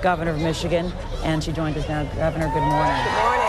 governor of Michigan, and she joined us now. Governor, good morning. Good morning.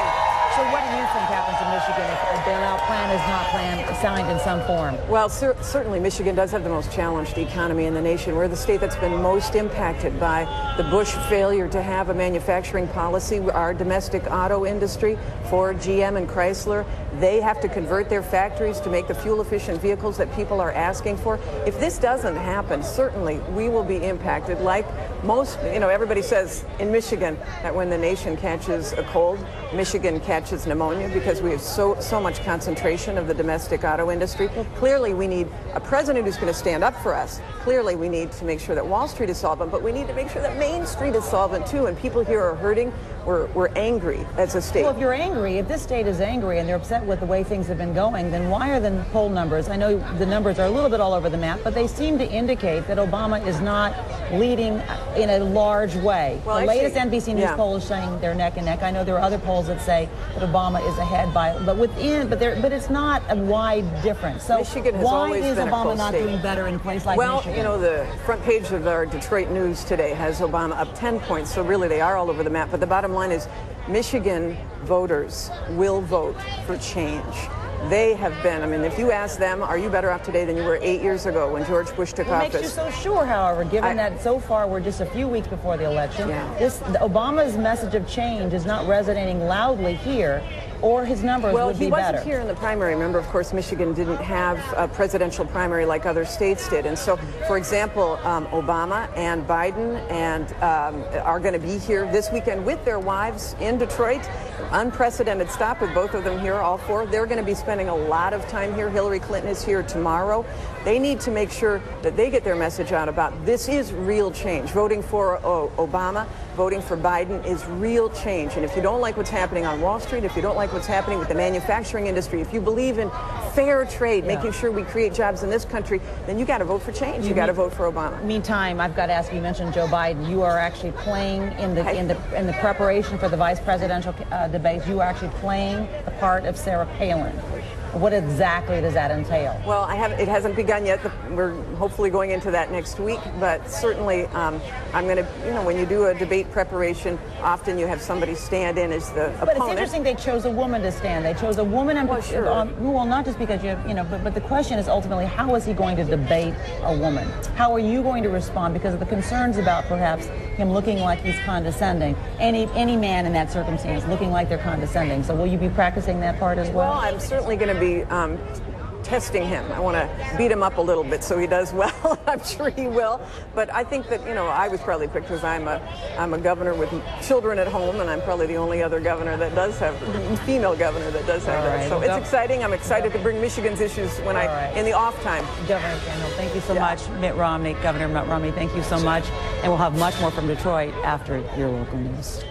So what do you think happens in Michigan if a bailout plan is not signed in some form? Well, certainly Michigan does have the most challenged economy in the nation. We're the state that's been most impacted by the Bush failure to have a manufacturing policy. Our domestic auto industry, Ford, GM, and Chrysler, they have to convert their factories to make the fuel-efficient vehicles that people are asking for. If this doesn't happen, certainly we will be impacted. Like most, everybody says in Michigan that when the nation catches a cold, Michigan catches pneumonia because we have so much concentration of the domestic auto industry. Clearly, we need a president who's going to stand up for us. Clearly, we need to make sure that Wall Street is solvent, but we need to make sure that Main Street is solvent too. And people here are hurting. We're angry as a state. Well, if you're angry, if this state is angry and they're upset with the way things have been going, then why are the poll numbers? I know the numbers are a little bit all over the map, but they seem to indicate that Obama is not leading in a large way. Well, the latest NBC News poll is saying they're neck and neck. I know there are other polls that say that Obama is ahead but it's not a wide difference. So Michigan has why always is been a Obama close not state. doing better in a place like Michigan? Well, the front page of our Detroit News today has Obama up 10 points, so really they are all over the map. But the bottom line is Michigan voters will vote for change. They have been, if you ask them, are you better off today than you were 8 years ago when George Bush took office? What makes you so sure, however, given that so far we're just a few weeks before the election, Obama's message of change is not resonating loudly here, or his numbers would be better? Well, he wasn't here in the primary. Remember, of course, Michigan didn't have a presidential primary like other states did. And so, for example, Obama and Biden are going to be here this weekend with their wives in Detroit. Unprecedented stop with both of them here, all four. They're going to be spending a lot of time here. Hillary Clinton is here tomorrow. They need to make sure that they get their message out about this is real change. Voting for Obama, voting for Biden is real change. And if you don't like what's happening on Wall Street, if you don't like what's happening with the manufacturing industry, if you believe in fair trade, making sure we create jobs in this country, then you got to vote for change. You got to vote for Obama. Meantime, I've got to ask, you mentioned Joe Biden. You are actually playing in the preparation for the vice presidential debate. You are actually playing the part of Sarah Palin. What exactly does that entail? Well, it hasn't begun yet. We're hopefully going into that next week, but certainly I'm going to, when you do a debate preparation, often you have somebody stand in as the opponent. But it's interesting they chose a woman to stand. They chose a woman, and well, not just because but the question is ultimately, how is he going to debate a woman? How are you going to respond? Because of the concerns about perhaps him looking like he's condescending. Any man in that circumstance looking like they're condescending. So will you be practicing that part as well? Well, I'm certainly going to be testing him. I want to beat him up a little bit so he does well. I'm sure he will. But I think that, I was probably picked because I'm a governor with children at home, and I'm probably the only other governor that does have, female governor that does have that. So it's exciting. I'm excited to bring Michigan's issues in the off time. Governor Granholm, thank you so much. Governor Mitt Romney, thank you so much. And we'll have much more from Detroit after your local news.